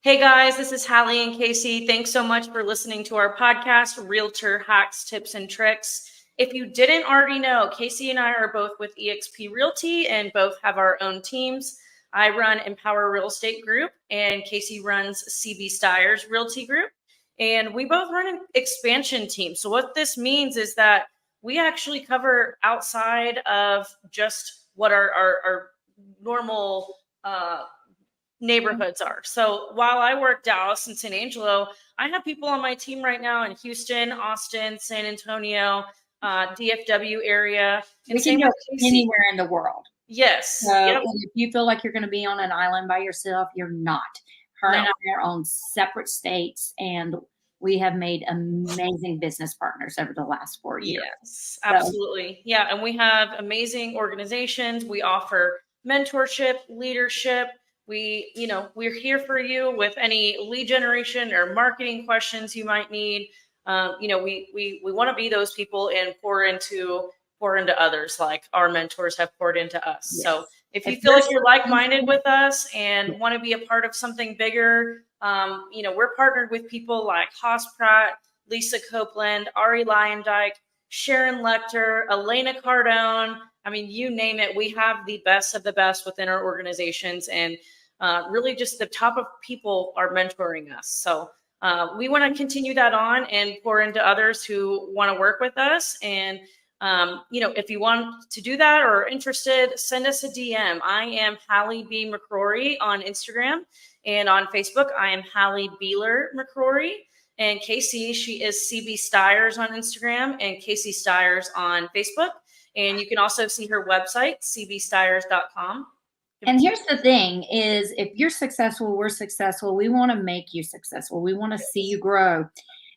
Hey guys, this is Hallie and Casey. Thanks so much for listening to our podcast, Realtor Hacks, Tips, and Tricks. If you didn't already know, Casey and I are both with eXp Realty and both have our own teams. I run Empower Real Estate Group and Casey runs CB Steyer's Realty Group. And we both run an expansion team. So what this means is that we actually cover outside of just what our normal neighborhoods are. So while I work Dallas and San Angelo, I have people on my team right now in Houston, Austin, San Antonio, DFW area. And we can go anywhere in the world. Yes. So if you feel like you're going to be on an island by yourself, you're not. Her and I are on separate states, and we have made amazing business partners over the last 4 years. Yes, absolutely. So, yeah. And we have amazing organizations. We offer mentorship, leadership. We're here for you with any lead generation or marketing questions you might need. We want to be those people and pour into others like our mentors have poured into us. Yes. So if you feel like you're like-minded with us and want to be a part of something bigger, we're partnered with people like Haas Pratt, Lisa Copeland, Ari Lyondike, Sharon Lecter, Elena Cardone. I mean, you name it. We have the best of the best within our organizations, and really just the top of people are mentoring us. So we want to continue that on and pour into others who want to work with us. And, if you want to do that or are interested, send us a DM. I am Hallie B. McCrory on Instagram, and on Facebook, I am Hallie Beeler McCrory. And Casey, she is CB Steyers on Instagram and Casey Steyers on Facebook. And you can also see her website, cbsteyers.com. And here's the thing is, if you're successful, we're successful. We want to make you successful. We want to see you grow.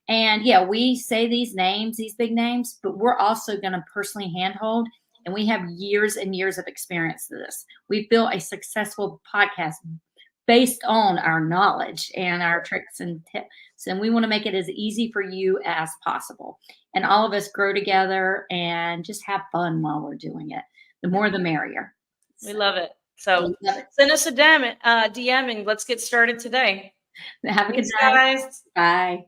And yeah, we say these names, these big names, but we're also going to personally handhold. And we have years and years of experience to this. We've built a successful podcast based on our knowledge and our tricks and tips. And we want to make it as easy for you as possible. And all of us grow together and just have fun while we're doing it. The more, the merrier. We love it. So send us a DM and let's get started today. Have a good night. Guys. Bye.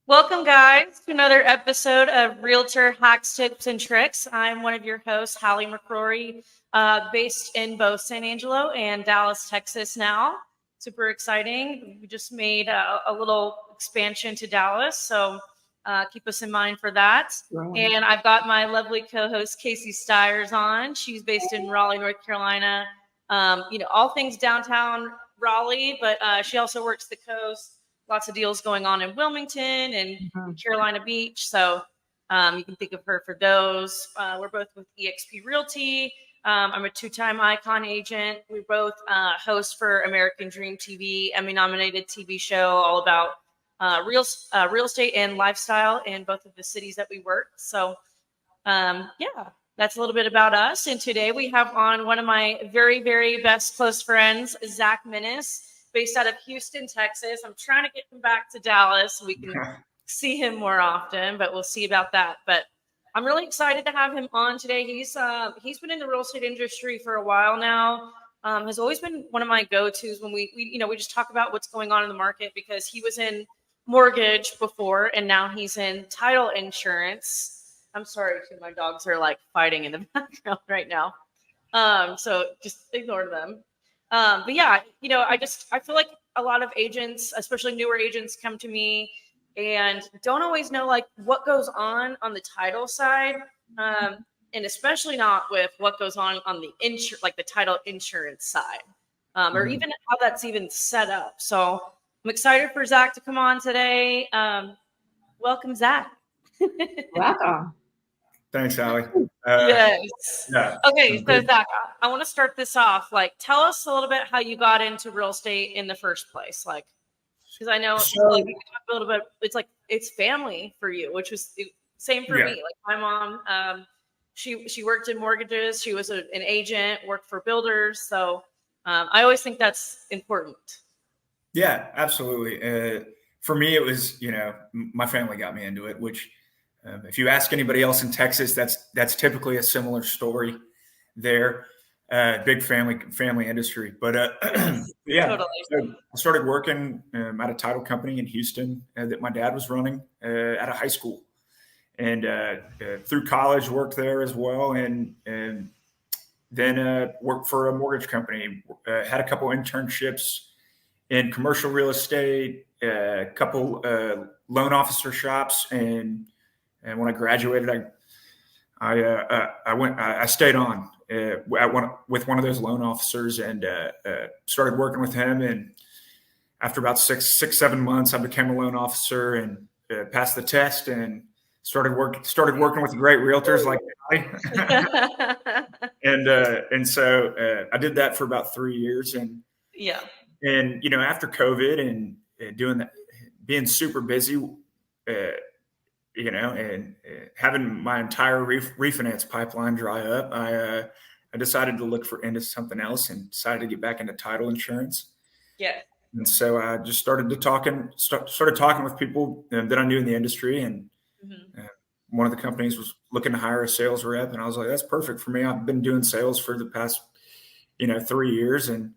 Welcome, guys, to another episode of Realtor Hacks, Tips, and Tricks. I'm one of your hosts, Hallie McCrory, based in both San Angelo and Dallas, Texas now. Super exciting. We just made a little expansion to Dallas, so keep us in mind for that. Right. And I've got my lovely co-host, Casey Steyers, on. She's based in Raleigh, North Carolina. All things downtown Raleigh, but she also works the coast. Lots of deals going on in Wilmington and Carolina Beach. So you can think of her for those. We're both with eXp Realty. I'm a two-time Icon agent. We both host for American Dream TV, Emmy-nominated TV show all about real estate and lifestyle in both of the cities that we work. So that's a little bit about us. And today we have on one of my very, very best close friends, Zack Minnis, based out of Houston, Texas. I'm trying to get him back to Dallas so we can see him more often, but we'll see about that. But I'm really excited to have him on today. He's been in the real estate industry for a while now. Has always been one of my go-tos when we just talk about what's going on in the market, because he was in mortgage before and now he's in title insurance. I'm sorry, my dogs are like fighting in the background right now. So just ignore them. But yeah, I feel like a lot of agents, especially newer agents, come to me and don't always know like what goes on the title side. And especially not with what goes on the the title insurance side, or even how that's even set up. So I'm excited for Zack to come on today. Welcome, Zack. Welcome. Thanks, Hallie. Yes. Yeah. Okay, so Zack, I want to start this off. Like, tell us a little bit how you got into real estate in the first place. Like, because I know we talked a little bit. It's like it's family for you, which was same for me. Like my mom, she worked in mortgages. She was an agent, worked for builders. So I always think that's important. Yeah, absolutely. for me, it was, my family got me into it, which if you ask anybody else in Texas, that's typically a similar story there. Big family industry. But yeah, Totally. so I started working at a title company in Houston that my dad was running at a high school. And through college, worked there as well. And then worked for a mortgage company, had a couple internships in commercial real estate, a couple loan officer shops, and when I graduated, I stayed on with one of those loan officers and started working with him. And after about 7 months, I became a loan officer and passed the test and started working with great realtors like and so I did that for about 3 years. And yeah. And after COVID and doing that, being super busy, and having my entire refinance pipeline dry up, I decided to look into something else and decided to get back into title insurance. Yeah. And so I just started talking with people that I knew in the industry, and one of the companies was looking to hire a sales rep, and I was like, "That's perfect for me. I've been doing sales for the past 3 years, and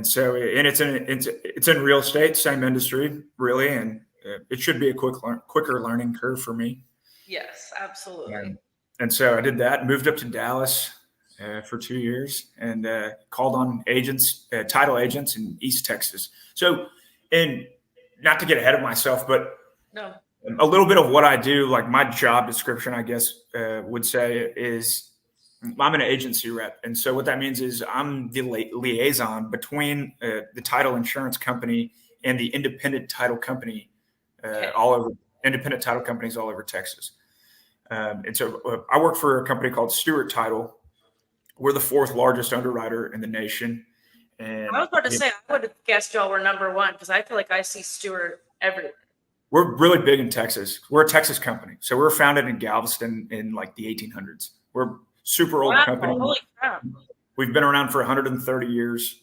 so it's in real estate, same industry, really, and it should be a quicker learning curve for me." Yes, absolutely. And so I did that, moved up to Dallas for 2 years, and called on title agents in East Texas. So, and not to get ahead of myself, but no, a little bit of what I do, like my job description, I guess would say, is I'm an agency rep. And so what that means is I'm the liaison between the title insurance company and the independent title company independent title companies all over Texas. And so I work for a company called Stewart Title. We're the 4th largest underwriter in the nation. And I was about to say, I would have guessed y'all were number 1 because I feel like I see Stewart everywhere. We're really big in Texas. We're a Texas company. So we were founded in Galveston in like the 1800s. We're super old company. Holy crap. We've been around for 130 years.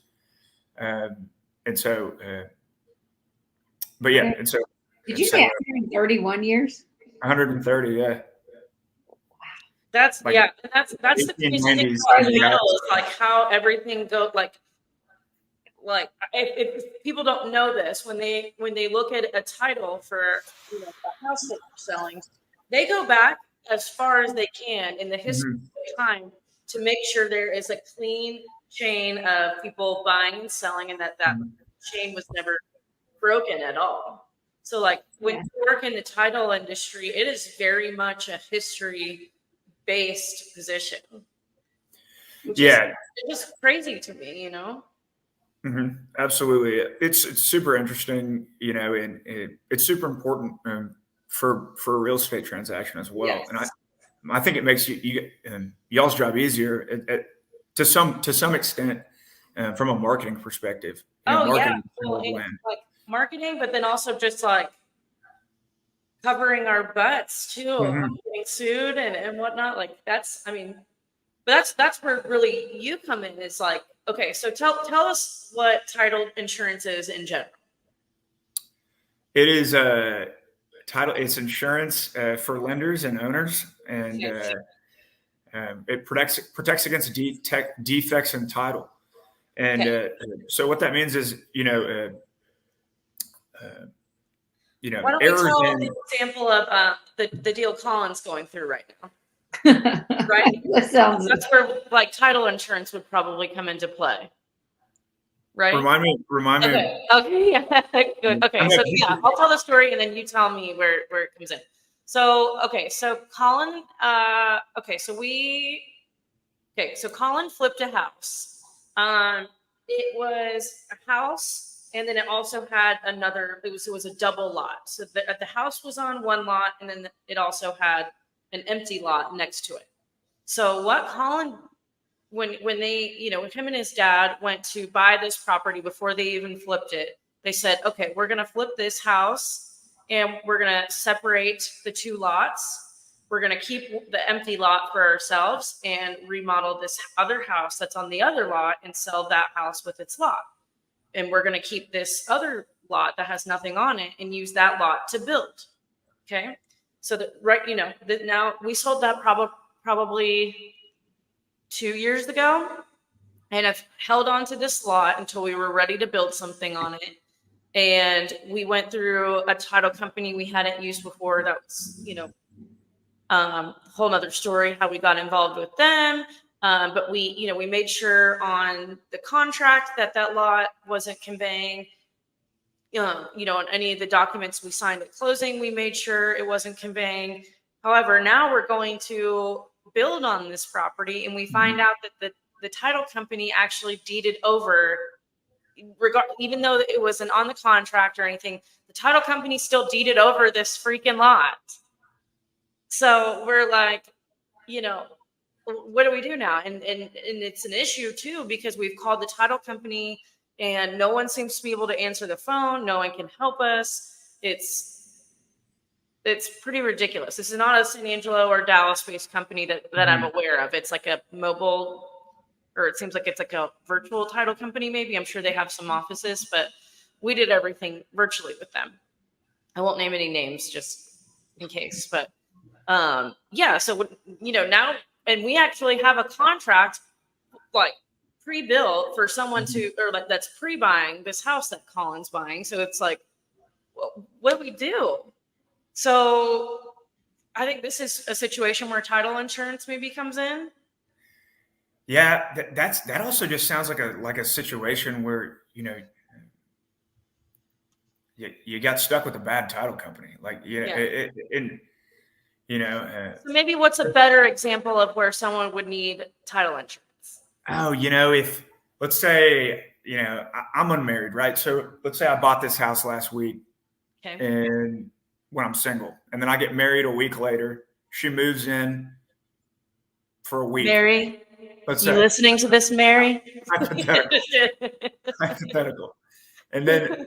And so, but yeah. And so, did you say 131 years? 130, yeah. That's like that's the crazy thing about metal is like how everything goes. Like if people don't know this, when they look at a title for a house that they're selling, they go back as far as they can in the history of time to make sure there is a clean chain of people buying and selling, and that chain was never broken at all. So like when you work in the title industry, it is very much a history based position. Which is just crazy to me, Absolutely. It's super interesting, and it's super important for a real estate transaction as well. Yes. And I think it makes y'all's job easier to some extent from a marketing perspective. Marketing, like marketing, but then also just like covering our butts too, getting sued and whatnot. Like that's where really you come in. Is like, okay, so tell us what title insurance is in general. It is it's insurance for lenders and owners, and it protects against defects in title. And so what that means is, why don't errors we tell in the example of the deal Colin's going through right now? Right? That's where like title insurance would probably come into play. Right? Remind me. Okay. Yeah. Good. Okay. So yeah, I'll tell the story and then you tell me where it comes in. So Colin, so Colin flipped a house. It was a house, and then it also had another. It was a double lot. So the house was on one lot, and then it also had an empty lot next to it. So what Colin, when they, when him and his dad went to buy this property before they even flipped it, they said, okay, we're going to flip this house and we're going to separate the two lots. We're going to keep the empty lot for ourselves and remodel this other house that's on the other lot and sell that house with its lot. And we're going to keep this other lot that has nothing on it and use that lot to build. Okay. So now we sold that probably 2 years ago, and I've held on to this lot until we were ready to build something on it. And we went through a title company we hadn't used before. That was, whole nother story, how we got involved with them. But we made sure on the contract that lot wasn't conveying, on any of the documents we signed at closing, we made sure it wasn't conveying. However, now we're going to build on this property, and we find out that the title company actually deeded over, even though it wasn't on the contract or anything, the title company still deeded over this freaking lot. So we're like, what do we do now? And it's an issue too, because we've called the title company and no one seems to be able to answer the phone. No one can help us. It's pretty ridiculous. This is not a San Angelo or Dallas-based company that I'm aware of. It's like a mobile, or it seems like it's like a virtual title company. Maybe, I'm sure they have some offices, but we did everything virtually with them. I won't name any names just in case, but so now, and we actually have a contract like pre-built for someone that's pre-buying this house that Colin's buying. So it's like, what do we do? So I think this is a situation where title insurance maybe comes in. Yeah, that also just sounds like a situation where you got stuck with a bad title company, So maybe what's a better example of where someone would need title insurance? Oh, if let's say I'm unmarried, right? So let's say I bought this house last week, and when I'm single, and then I get married a week later, she moves in for a week. Mary, listening to this, Mary? Hypothetical. And then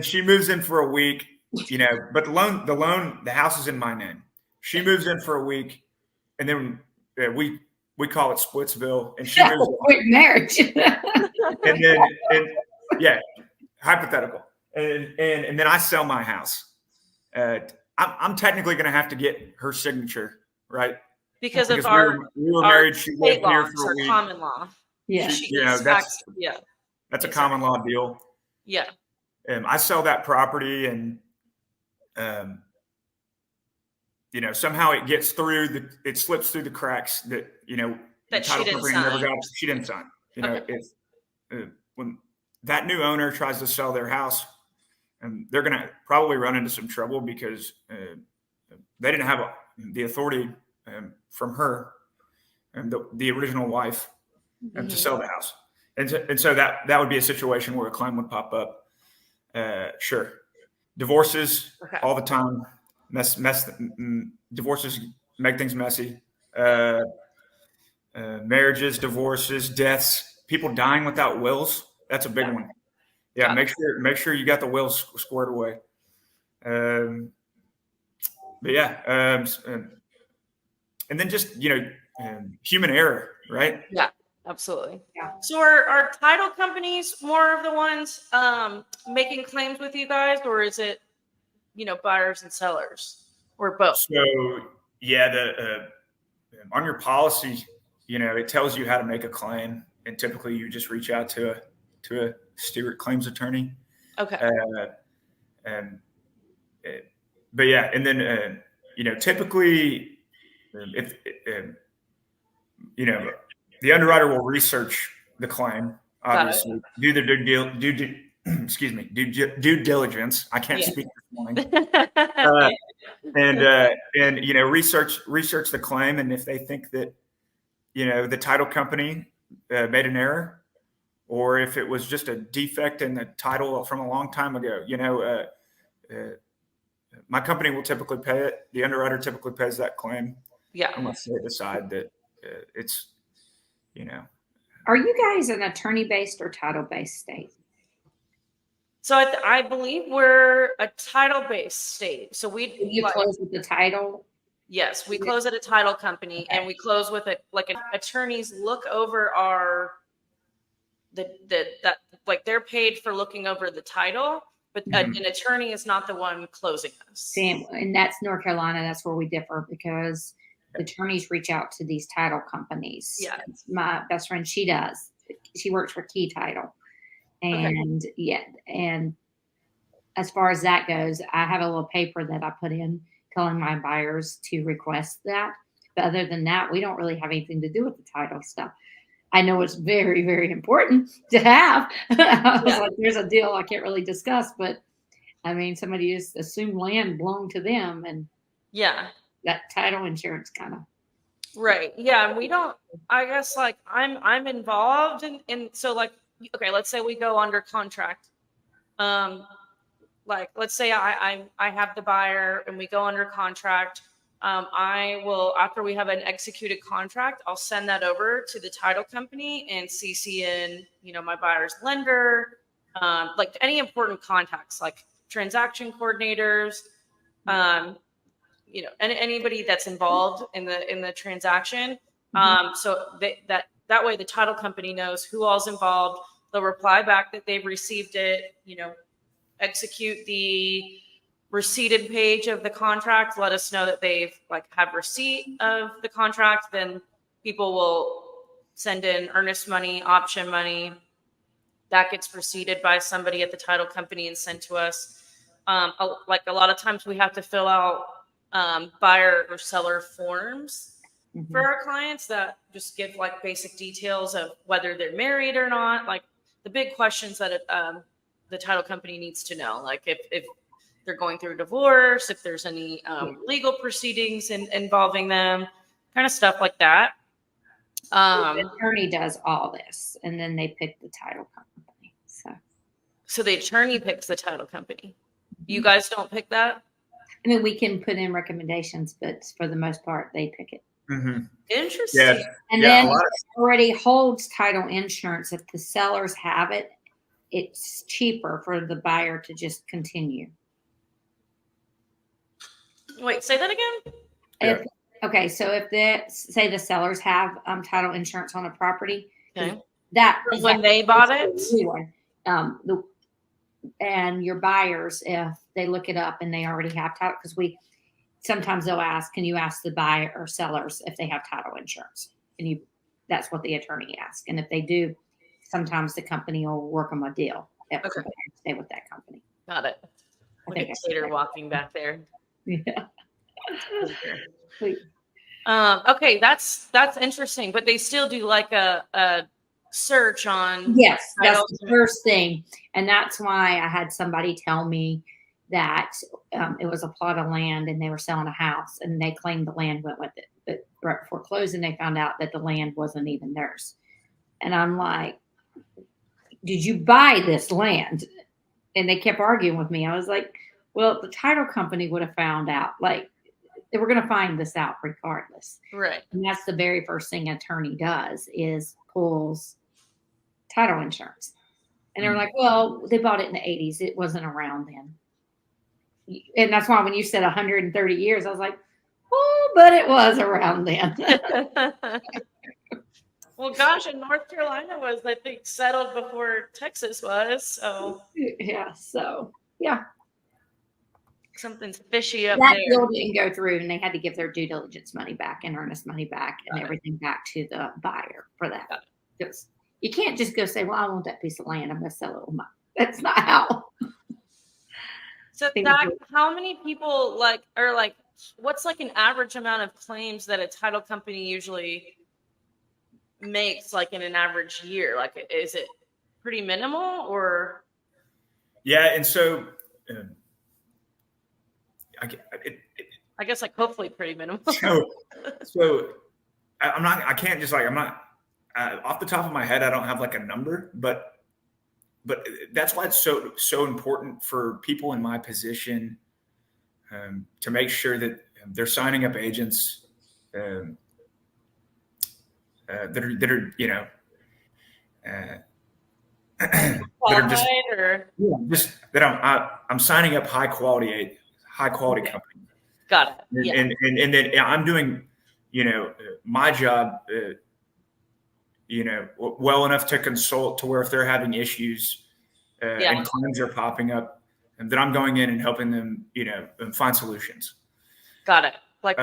she moves in for a week, but the house is in my name. She moves in for a week, and then we call it Splitsville, and she moves quick marriage. hypothetical. And then I sell my house. I'm technically going to have to get her signature, right? Because we were our married. She lived here for a week. Common law. Yeah, that's a common law deal. Yeah. I sell that property, and somehow it gets through it slips through the cracks that that she didn't sign. She didn't sign. If when that new owner tries to sell their house, and they're going to probably run into some trouble because they didn't have the authority from her and the original wife to sell the house, and so that would be a situation where a claim would pop up. Sure, divorces all the time. Divorces make things messy. Marriages, divorces, deaths, people dying without wills. That's a big one. Yeah, make sure you got the wills squared away. And then just human error, right? Yeah, absolutely. Yeah. So are title companies more of the ones making claims with you guys, or is it buyers and sellers, or both? So on your policy, it tells you how to make a claim, and typically you just reach out to a Stewart claims attorney. Okay. And then typically if the underwriter will research the claim, obviously do their due diligence. I can't speak this morning. And research the claim, and if they think that the title company made an error, or if it was just a defect in the title from a long time ago, my company will typically pay it. The underwriter typically pays that claim, unless they decide that it's Are you guys an attorney-based or title-based state? So I believe we're a title-based state. So you close with the title. Yes, we close at a title company, and we close with an attorneys look over they're paid for looking over the title, but an attorney is not the one closing us. Same, and that's North Carolina. That's where we differ because the attorneys reach out to these title companies. Yeah. My best friend, she does. She works for Key Title. And and as far as that goes, I have a little paper that I put in telling my buyers to request that. But other than that, we don't really have anything to do with the title stuff. I know it's very, very important to have. I was like, there's a deal I can't really discuss, but I mean, somebody just assumed land belonged to them, and that title insurance kind of. Right. Yeah. And we don't, I guess, like I'm involved in so like, okay, let's say we go under contract. Like, let's say I have the buyer and we go under contract. I will, after we have an executed contract, I'll send that over to the title company and CC in, my buyer's lender, like any important contacts, like transaction coordinators, and anybody that's involved in the transaction. So that way the title company knows who all's involved. They'll reply back that they've received it, execute the receipted page of the contract, let us know that they've have receipt of the contract. Then people will send in earnest money, option money. That gets receipted by somebody at the title company and sent to us. Like a lot of times we have to fill out buyer or seller forms for our clients that just give basic details of whether they're married or not. Like the big questions that the title company needs to know, like if they're going through a divorce, if there's any legal proceedings involving them, kind of stuff like that. The attorney does all this, and then they pick the title company. So the attorney picks the title company. You guys don't pick that? I mean, we can put in recommendations, but for the most part, they pick it. Interesting. Yeah. And then it already holds title insurance. If the sellers have it, it's cheaper for the buyer to just continue. Wait, say that again? Okay, so if say the sellers have title insurance on a property, okay, when they bought it, and your buyers, if they look it up and they already have title, because sometimes they'll ask, can you ask the buyer or sellers if they have title insurance? And that's what the attorney asks. And if they do, sometimes the company will work them a deal. Stay with that company. Got it. I think Slater walking back there. Yeah. Okay, that's interesting. But they still do like a search on. Yes, that's the first thing, and that's why I had somebody tell me that it was a plot of land and they were selling a house and they claimed the land went with it. But right before closing, they found out that the land wasn't even theirs. And I'm like, did you buy this land? And they kept arguing with me. I was like, well, the title company would have found out. Like, they were going to find this out regardless. Right. And that's the very first thing an attorney does is pulls title insurance. And they're like, well, they bought it in the 80s. It wasn't around then. And that's why when you said 130 years, I was like, oh, but it was around then. Well, gosh, and North Carolina was, I think, settled before Texas was. So yeah. So yeah. Something's fishy up that there. deal didn't go through, and they had to give their due diligence money back and earnest money back and everything back to the buyer for that. Because you can't just go say, well, I want that piece of land. I'm going to sell it with mine. That's not how. So Zach, how many people what's an average amount of claims that a title company usually makes in an average year? Is it pretty minimal or? Yeah. And so, I guess hopefully pretty minimal. So I can't just I'm not off the top of my head. I don't have a number, but that's why it's so important for people in my position to make sure that they're signing up agents that are I'm signing up high quality company. Got it. Yeah. And then I'm doing my job well enough to consult to where if they're having issues and claims are popping up, that I'm going in and helping them, find solutions. Got it. Like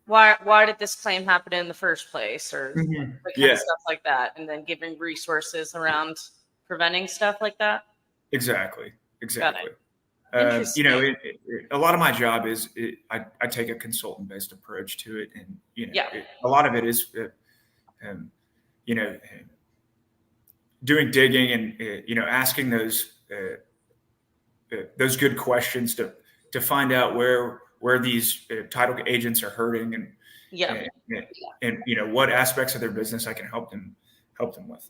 why did this claim happen in the first place, or what kind of stuff like that, and then giving resources around preventing stuff like that. Exactly. Interesting. A lot of my job is I take a consultant-based approach to it, and a lot of it is, doing digging and asking those good questions to find out where these title agents are hurting, and what aspects of their business I can help them with.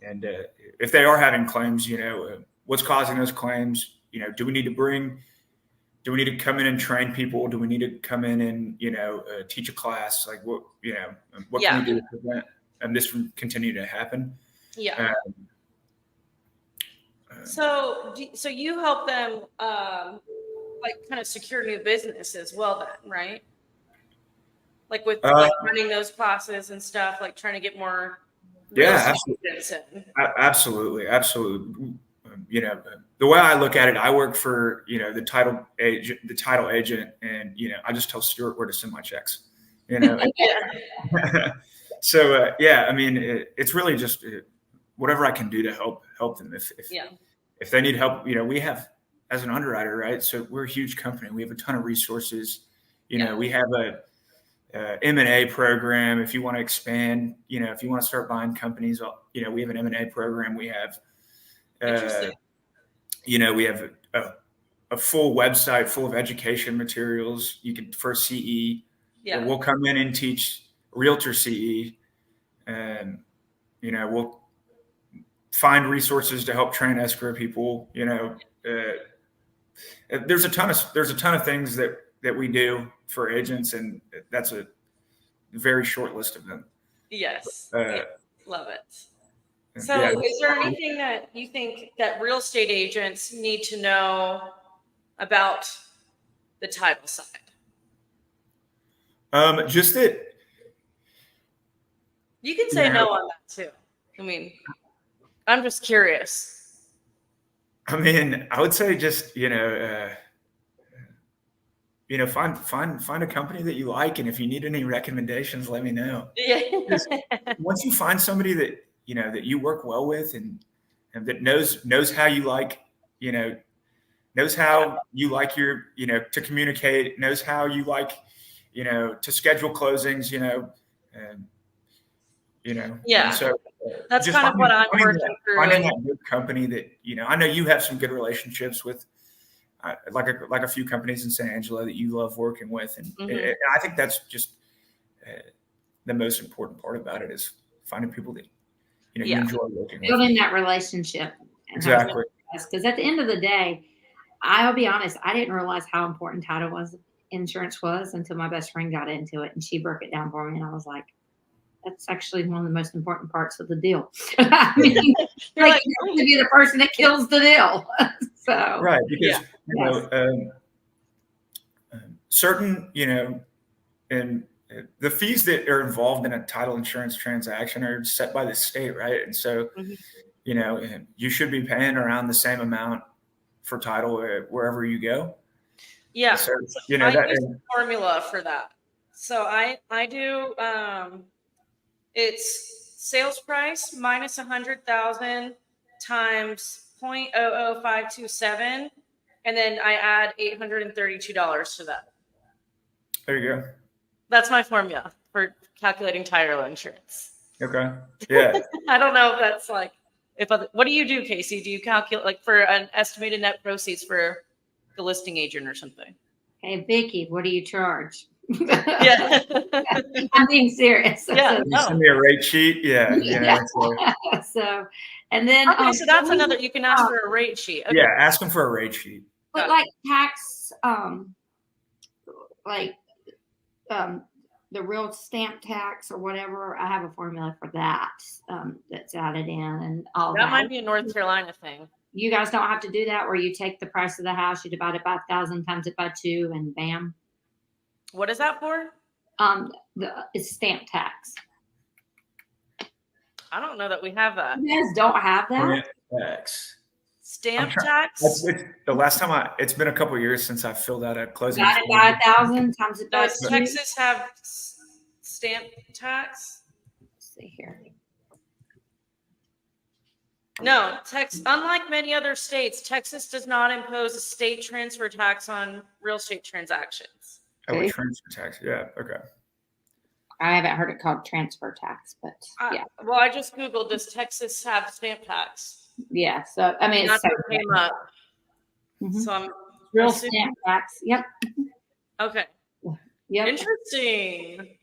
And if they are having claims, what's causing those claims? Do we need to come in and train people? Do we need to come in and teach a class? Like what can we do to prevent this from continuing to happen? So you help them like kind of secure new business as well, then, right? Like with like running those classes and stuff, like trying to get more. Absolutely. The way I look at it, I work for the title agent, and I just tell Stewart where to send my checks. So it's really just whatever I can do to help them. If they need help, we have, as an underwriter, right? So we're a huge company. We have a ton of resources. We have a M&A program. If you want to expand, if you want to start buying companies, we have an M&A program. We have, we have a full website full of education materials. You can for CE. We'll come in and teach realtor CE, and we'll find resources to help train escrow people. There's a ton of things that we do for agents, and that's a very short list of them. Yes. Love it. So is there anything that you think that real estate agents need to know about the title side? Just that. You can say no on that too. I mean, I'm just curious. I would say just, find a company that you like. And if you need any recommendations, let me know. Once you find somebody that, that you work well with and that knows how you like, knows how you like your, to communicate, knows how you like, to schedule closings, and so that's kind of what I'm working through. Finding that good company that, I know you have some good relationships with, like a few companies in San Angelo that you love working with. And, and I think that's just the most important part about it is finding people that, you enjoy working with. Building that relationship. Exactly. Because at the end of the day, I'll be honest, I didn't realize how important insurance was until my best friend got into it and she broke it down for me. And I was like, that's actually one of the most important parts of the deal. I mean, like to be the person that kills the deal. So right, because certain, and the fees that are involved in a title insurance transaction are set by the state, right? And so, you should be paying around the same amount for title wherever you go. Yeah, so, I use a formula for that. So I do. It's sales price minus 100,000 times 0.00527, and then I add $832 to that. There you go. That's my formula for calculating title insurance. Okay. Yeah. I don't know if that's like what do you do, Casey? Do you calculate like for an estimated net proceeds for the listing agent or something? Hey, Vicky, what do you charge? Yeah. I'm being serious. Yeah. You send me a rate sheet. Yeah. So, and then so that's another. You can ask for a rate sheet. Okay. Yeah, ask them for a rate sheet. But like tax, the real stamp tax or whatever, I have a formula for that that's added in and all that. That might be a North Carolina thing. You guys don't have to do that, where you take the price of the house, you divide it by 1,000, times it by 2, and bam. What is that for? It's stamp tax. I don't know that we have that. You guys don't have that? Stamp tax. Stamp trying. tax? The last time it's been a couple of years since I filled out a closing. Divided by 1,000 times it by Does 2. Texas have stamp tax? Let's see here. No, unlike many other states, Texas does not impose a state transfer tax on real estate transactions. Oh, a transfer tax. Yeah. Okay. I haven't heard it called transfer tax, but yeah. Well, I just Googled, does Texas have stamp tax? Yeah. So, I mean, That's what came up. Mhm. So I'm Real assuming- stamp tax. Yep. Okay. Yep. Interesting.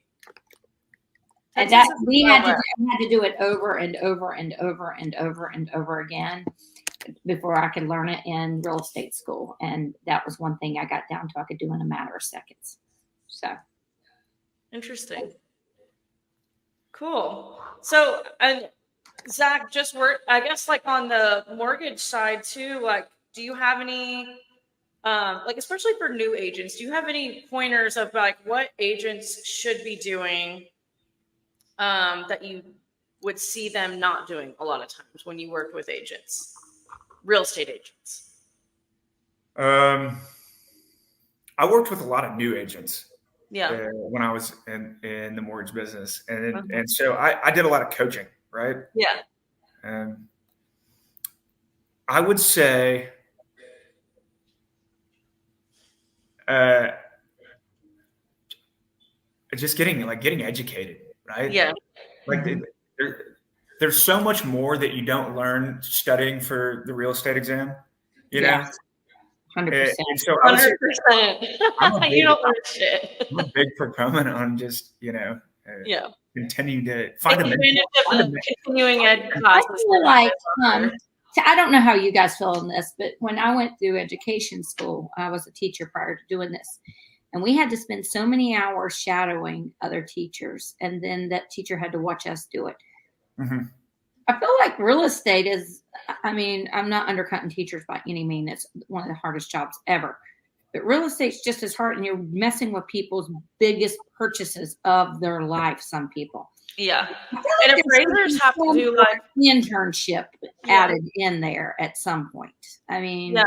And Texas that is we well had to do it over and over and over and over and over again before I could learn it in real estate school. And that was one thing I got down to I could do in a matter of seconds. So interesting. Cool. So, and Zach, just I guess like on the mortgage side too, like, do you have any, like, especially for new agents, do you have any pointers of like what agents should be doing that you would see them not doing a lot of times when you work with agents, real estate agents? I worked with a lot of new agents. Yeah. When I was in the mortgage business, and so I did a lot of coaching, right? Yeah. I would say, just getting educated, right? Yeah. Like there's so much more that you don't learn studying for the real estate exam, you know. 100%. And so 100%. You don't learn shit. I'm a big proponent on just Yeah. continue to find a advantage of the continuing ed I classes. feel like I don't know how you guys feel on this, but when I went through education school, I was a teacher prior to doing this. And we had to spend so many hours shadowing other teachers. And then that teacher had to watch us do it. Mm-hmm. I feel like real estate is, I mean, I'm not undercutting teachers by any means. It's one of the hardest jobs ever. But real estate's just as hard, and you're messing with people's biggest purchases of their life, some people. Yeah. And appraisers have to do like internship added in there at some point. I mean, yeah.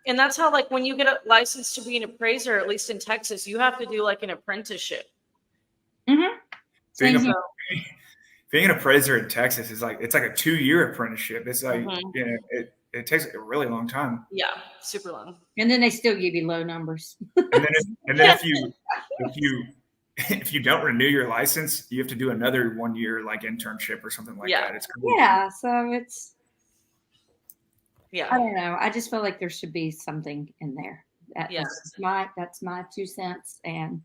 And that's how, like, when you get a license to be an appraiser, at least in Texas, you have to do like an apprenticeship. Mm-hmm. Being an appraiser in Texas is like, it's like a 2-year apprenticeship. It's like, it takes a really long time. Yeah, super long. And then they still give you low numbers. And then if you don't renew your license, you have to do another 1-year like internship or something like that. It's cool. Yeah, so it's yeah. I don't know. I just feel like there should be something in there. That's my 2 cents. And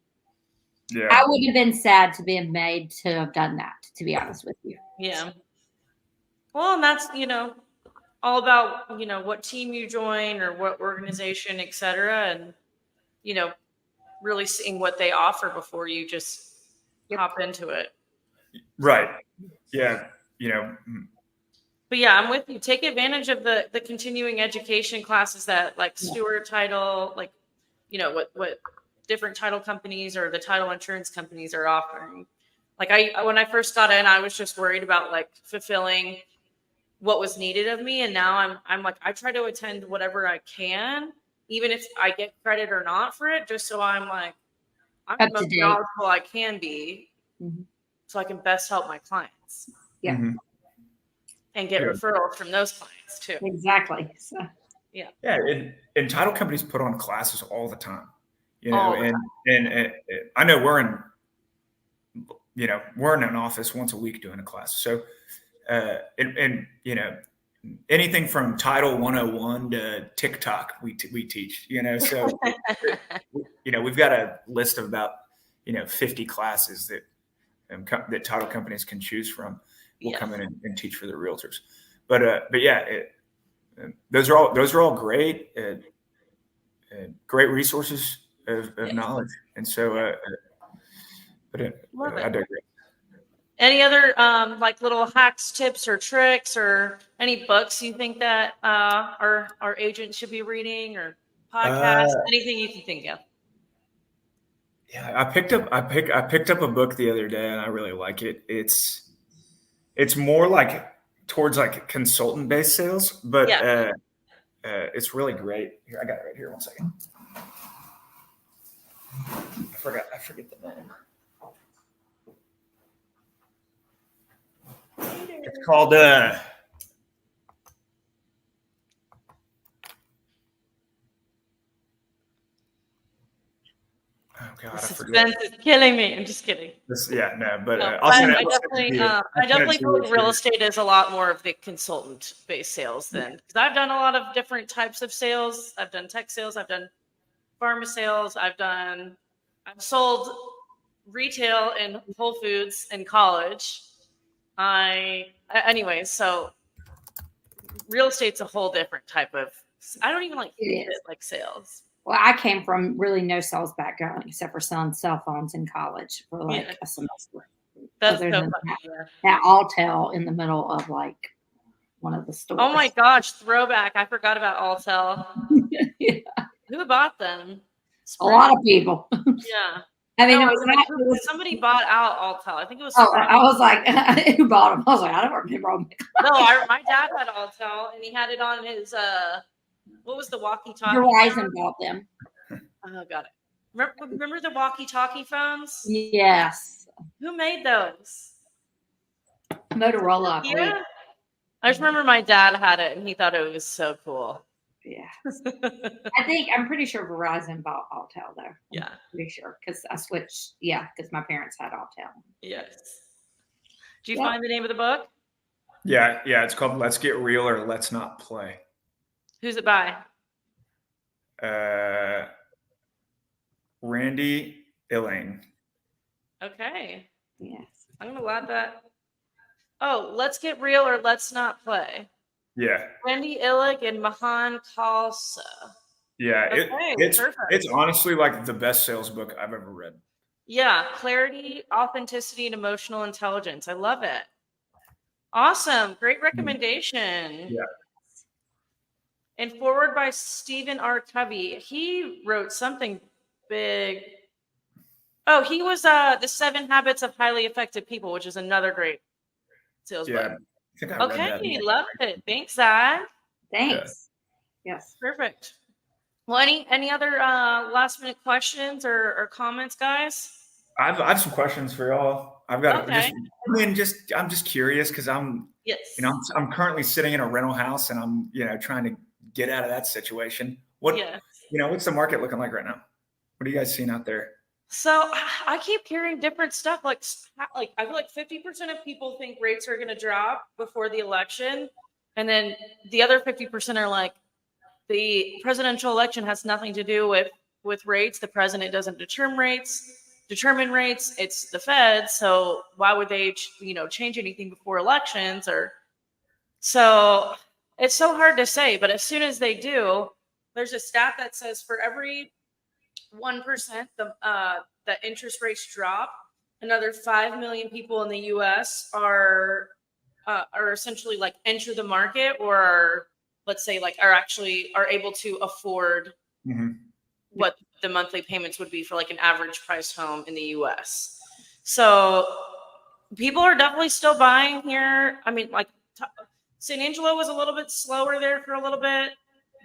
I would have been sad to be made to have done that, to be honest with you. Yeah. Well, and that's, all about, what team you join or what organization, et cetera. And, really seeing what they offer before you just hop into it. Right. Yeah. But yeah, I'm with you. Take advantage of the continuing education classes that like Stewart Title, like, what different title companies or the title insurance companies are offering. Like when I first got in, I was just worried about like fulfilling what was needed of me. And now I'm like, I try to attend whatever I can, even if I get credit or not for it, just so I'm like, I'm the most knowledgeable I can be, so I can best help my clients. Yeah. Mm-hmm. And get referrals from those clients too. Exactly. So, yeah. And title companies put on classes all the time, and I know we're in an office once a week doing a class. So, anything from Title 101 to TikTok, we teach, so, we've got a list of about, 50 classes that title companies can choose from. We'll come in and teach for the realtors, but yeah, those are all great resources of knowledge. And so, I digress. Any other like little hacks, tips, or tricks, or any books you think that our agents should be reading, or podcasts, anything you can think of? Yeah, I picked up a book the other day, and I really like it. It's more like towards like consultant based sales, but it's really great. Here, I got it right here. 1 second. I forget the name. It's called oh God, I forget. Suspense is killing me. I'm just kidding. I definitely feel like real estate is a lot more of the consultant-based sales because I've done a lot of different types of sales. I've done tech sales. I've done pharma sales. I've sold retail in Whole Foods in college. Anyways, so real estate's a whole different type of. I don't even like sales. Well, I came from really no sales background except for selling cell phones in college for like a semester. That's so funny. That Alltel in the middle of like one of the stores. Oh my gosh, throwback. I forgot about Alltel. Yeah. Who bought them? A lot of people. Yeah. I mean, somebody bought out Alltel. I think it was. Oh, I was like, who bought them? I was like, I don't remember. No, my dad had Alltel, and he had it on his what was the walkie-talkie? Verizon bought them. Oh, got it. Remember the walkie-talkie phones? Yes. Who made those? Motorola. Yeah. I just remember my dad had it, and he thought it was so cool. Yeah. I'm pretty sure Verizon bought Alltel, though. Yeah. I'm pretty sure, because I switched. Yeah, because my parents had Alltel. Yes. Did you find the name of the book? Yeah. It's called Let's Get Real or Let's Not Play. Who's it by? Randy Illing. Okay. Yes. I'm going to add that. Oh, Let's Get Real or Let's Not Play. Yeah. Randy Illig and Mahan Khalsa. Yeah. It's honestly like the best sales book I've ever read. Yeah. Clarity, authenticity, and emotional intelligence. I love it. Awesome. Great recommendation. Yeah. And forward by Stephen R. Covey. He wrote something big. Oh, he was The 7 Habits of Highly Effective People, which is another great sales book. I think I read that. Love it. Thanks, Zach. Thanks. Yeah. Yes. Perfect. Well, any other last minute questions or comments, guys? I have some questions for y'all. I've got I'm just curious because I'm currently sitting in a rental house and I'm trying to get out of that situation. What's the market looking like right now? What are you guys seeing out there? So I keep hearing different stuff. Like I feel like 50% of people think rates are going to drop before the election, and then the other 50% are like, the presidential election has nothing to do with rates. The president doesn't determine rates. It's the Fed. So why would they change anything before elections? So it's so hard to say. But as soon as they do, there's a stat that says for every 1% the interest rates drop, another 5 million people in the U.S. are essentially like enter the market or let's say like are able to afford what the monthly payments would be for like an average price home in the U.S. So people are definitely still buying here. I mean, like San Angelo was a little bit slower there for a little bit.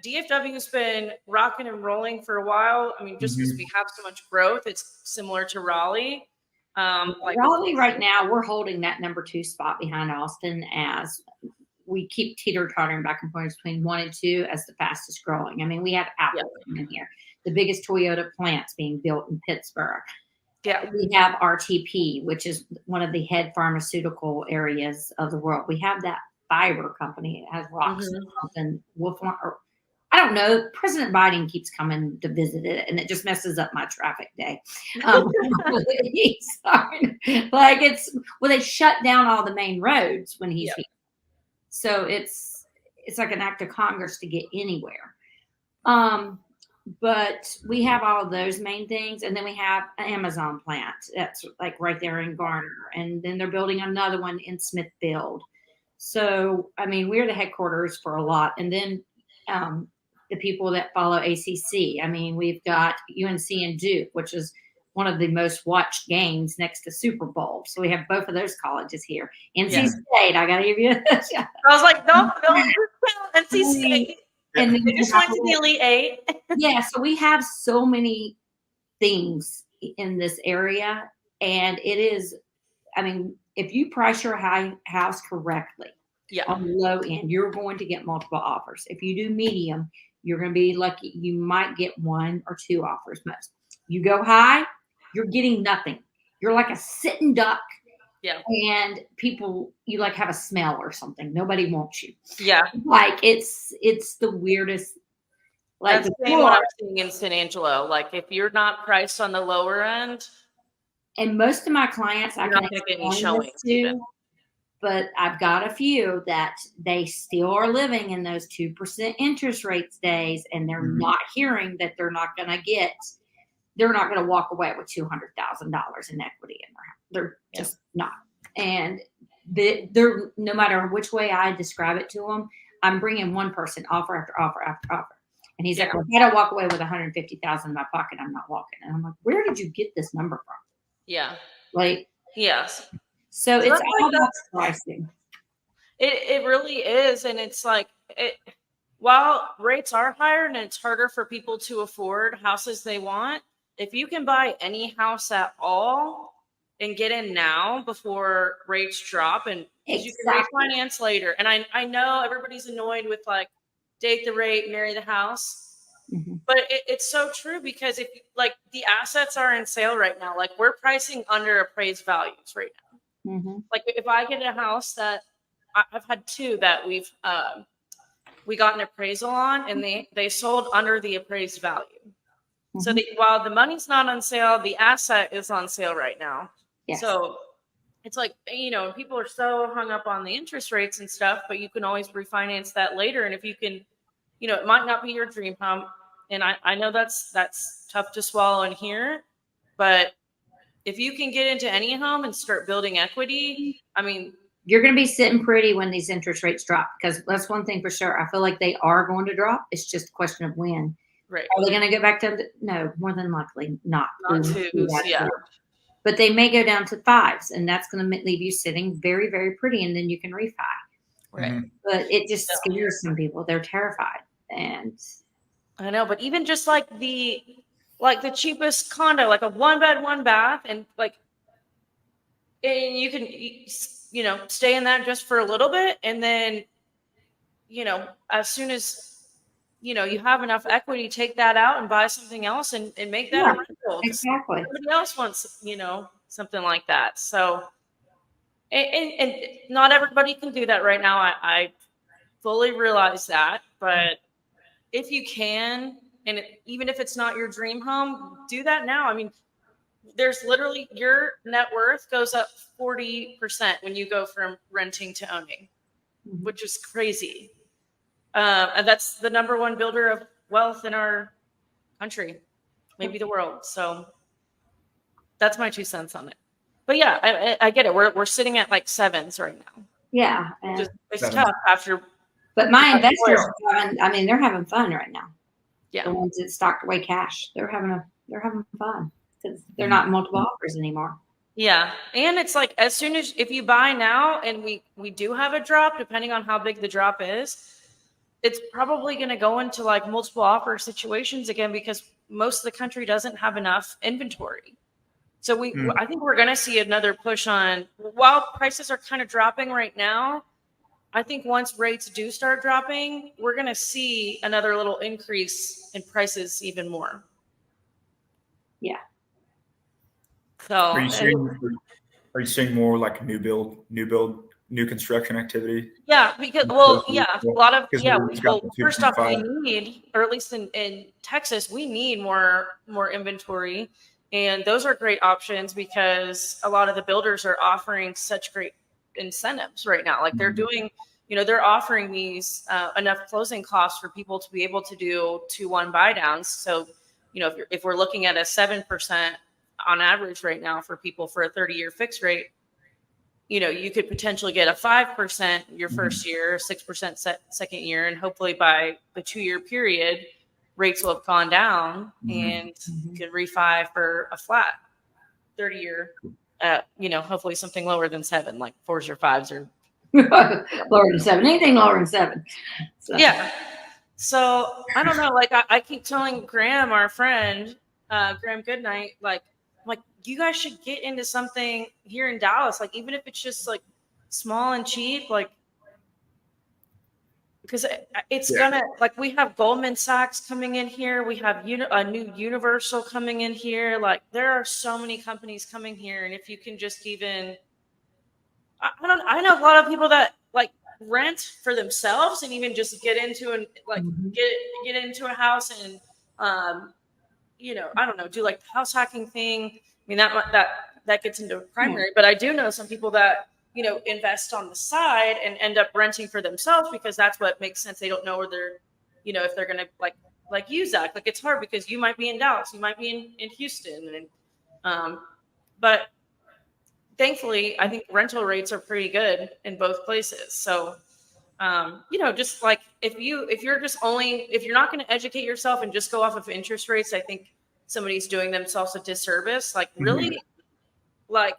DFW has been rocking and rolling for a while. I mean, just because we have so much growth, it's similar to Raleigh. Raleigh right now, we're holding that number 2 spot behind Austin as we keep teeter-tottering back and forth between 1 and 2 as the fastest growing. I mean, we have Apple in here. The biggest Toyota plants being built in Pittsburgh. Yeah. We have RTP, which is one of the head pharmaceutical areas of the world. We have that fiber company. It has rocks and something. I don't know. President Biden keeps coming to visit it, and it just messes up my traffic day. They shut down all the main roads when he's here. So it's like an act of Congress to get anywhere. But we have all of those main things, and then we have an Amazon plant that's like right there in Garner, and then they're building another one in Smithfield. So I mean, we're the headquarters for a lot, and then the people that follow ACC. I mean, we've got UNC and Duke, which is one of the most watched games next to Super Bowl. So we have both of those colleges here. NC State, I got to give you. I was like, no, NC State. And then They just went to the Elite Eight. yeah, so we have so many things in this area, and it is, I mean, if you price your house correctly Yeah. on the low end, you're going to get multiple offers. If you do medium, you're going to be lucky. You might get 1 or 2 offers most. You go high, you're getting nothing. You're like a sitting duck. Yeah. And people, you like have a smell or something. Nobody wants you. Yeah. Like it's the weirdest. Like That's what I'm seeing in San Angelo. Like if you're not priced on the lower end, and most of my clients I you're can not going to get any explain showings. this to, but I've got a few that they still are living in those 2% interest rates days, and they're not hearing that they're not going to walk away with $200,000 in equity in their house. They're just not. And they're, no matter which way I describe it to them, I'm bringing one person offer after offer after offer. And he's like, well, if I don't walk away with $150,000 in my pocket, I'm not walking. And I'm like, where did you get this number from? Yeah. Like, yes. So it's all about pricing. It really is. And it's like, while rates are higher and it's harder for people to afford houses they want, if you can buy any house at all and get in now before rates drop, and you can refinance later. And I know everybody's annoyed with like date the rate, marry the house. But it's so true, because if like the assets are in sale right now, like we're pricing under appraised values right now. Like if I get a house that I've had 2 that we got an appraisal on, and they sold under the appraised value. So while the money's not on sale, the asset is on sale right now. Yes. So it's like, people are so hung up on the interest rates and stuff, but you can always refinance that later. And if you can, it might not be your dream home. And I know that's tough to swallow in here, but if you can get into any home and start building equity, I mean, you're going to be sitting pretty when these interest rates drop, because that's one thing for sure. I feel like they are going to drop. It's just a question of when. Right. Are they going to go back to, no, more than likely not. Not 2s, yeah. But they may go down to 5s, and that's going to leave you sitting very, very pretty, and then you can refi. Right. But it just scares some people. They're terrified. And I know, but even just like the cheapest condo, like a 1-bed, 1-bath, and and you can, stay in that just for a little bit. And then, as soon as, you have enough equity, take that out and buy something else and make that a rental. Exactly. Somebody else wants, something like that. So, and not everybody can do that right now. I fully realize that, but if you can, and even if it's not your dream home, do that now. I mean, there's literally, your net worth goes up 40% when you go from renting to owning, which is crazy. And that's the number 1 builder of wealth in our country, maybe the world. So that's my 2 cents on it. But yeah, I get it. We're sitting at like 7s right now. Yeah. It's tough after. But my investors, they're having fun right now. Yeah. The ones that stocked away cash, they're having fun, because they're not multiple offers anymore. Yeah. And it's like, as soon as, if you buy now and we do have a drop, depending on how big the drop is, it's probably going to go into like multiple offer situations again, because most of the country doesn't have enough inventory. So I think we're going to see another push on, while prices are kind of dropping right now, I think once rates do start dropping, we're going to see another little increase in prices even more. Yeah. So are you seeing more like new construction activity? Yeah, because a lot of first off, we need, or at least in Texas, we need more inventory, and those are great options because a lot of the builders are offering such great incentives right now. Like they're doing, they're offering these enough closing costs for people to be able to do 2-1 buy downs. So, if we're looking at a 7% on average right now for people for a 30-year fixed rate, you could potentially get a 5% your first year, 6% second year, and hopefully by the 2-year period, rates will have gone down and you can refi for a flat 30-year, hopefully something lower than 7, like 4s or 5s or lower than 7, anything lower than 7. So. Yeah. So I don't know. Like I keep telling Graham, our friend, Graham Goodnight, like you guys should get into something here in Dallas. Like even if it's just like small and cheap, like because it's gonna like we have Goldman Sachs coming in here. We have a new Universal coming in here. Like there are so many companies coming here, and if you can just even, I know a lot of people that like rent for themselves and even just get into and like get into a house and I don't know, do like the house hacking thing. I mean that gets into primary, but I do know some people that invest on the side and end up renting for themselves because that's what makes sense. They don't know where they're, if they're gonna like you, Zach. Like it's hard because you might be in Dallas, you might be in Houston, and but thankfully, I think rental rates are pretty good in both places. So, just like if you're not going to educate yourself and just go off of interest rates, I think somebody's doing themselves a disservice. Like really, like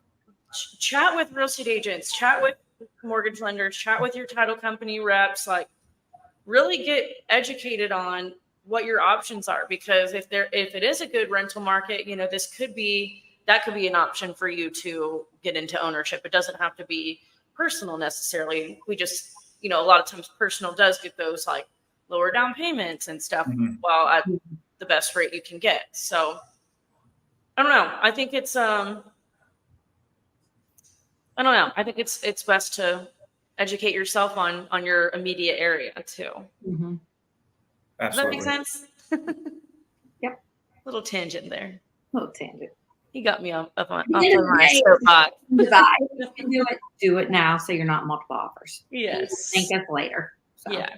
chat with real estate agents, chat with mortgage lenders, chat with your title company reps, like really get educated on what your options are, because if it is a good rental market, that could be an option for you to get into ownership. It doesn't have to be personal necessarily. We just, a lot of times personal does get those like lower down payments and stuff while at the best rate you can get. So I don't know. I think it's I don't know. I think it's best to educate yourself on your immediate area too. Mm-hmm. Does that make sense? Yep. Little tangent there. Little tangent. You got me up on my soapbox. Do it now so you're not multiple offers. Yes. Thank us later. So. Yeah.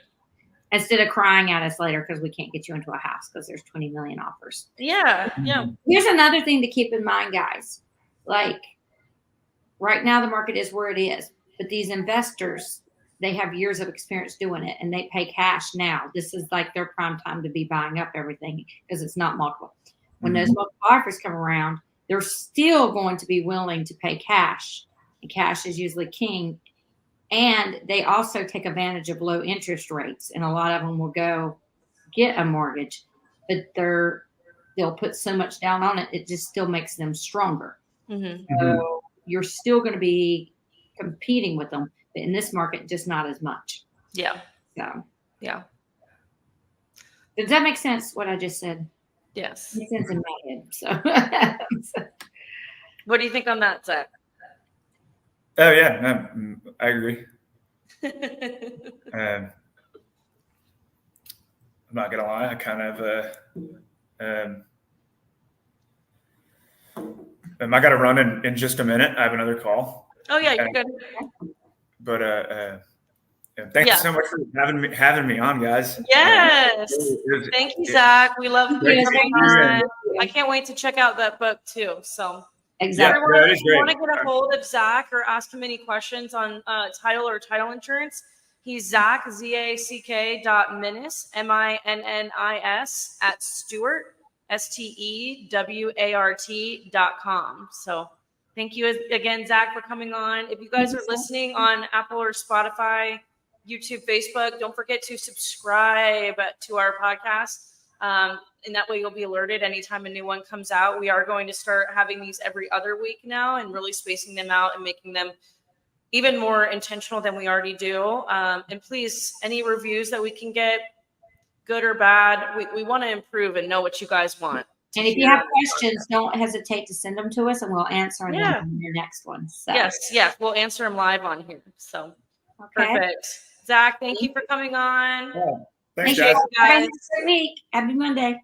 Instead of crying at us later because we can't get you into a house because there's 20 million offers. Yeah. Yeah. Here's another thing to keep in mind, guys. Like right now the market is where it is, but these investors, they have years of experience doing it and they pay cash now. This is like their prime time to be buying up everything because it's not multiple. When those multiple offers come around, they're still going to be willing to pay cash. And cash is usually king. And they also take advantage of low interest rates. And a lot of them will go get a mortgage, but they'll put so much down on it, it just still makes them stronger. So you're still going to be competing with them. But in this market, just not as much. Yeah. So, yeah. Does that make sense, what I just said? Yes. It makes sense in my head. So. What do you think on that, Zach? Oh, yeah. No, I agree. I'm not going to lie. I kind of I got to run in just a minute. I have another call. Oh, yeah, you're good. But thank you so much for having me on, guys. Yes. Thank you, Zach. We love you. I can't wait to check out that book too. So exactly. If you want to get a hold of Zach or ask him any questions on title or title insurance, he's Zack, ZACK.Minnis, MINNIS at Stewart, STEWART.com. So thank you again, Zach, for coming on. If you guys are listening on Apple or Spotify, YouTube, Facebook, don't forget to subscribe to our podcast. And that way you'll be alerted anytime a new one comes out. We are going to start having these every other week now and really spacing them out and making them even more intentional than we already do. And please, any reviews that we can get, good or bad, we want to improve and know what you guys want. And if you have questions, don't hesitate to send them to us and we'll answer them in your next one. So. Yes. We'll answer them live on here. So perfect. Zach, thank you for coming on. Yeah. Thanks, guys. Have a great week. Happy Monday.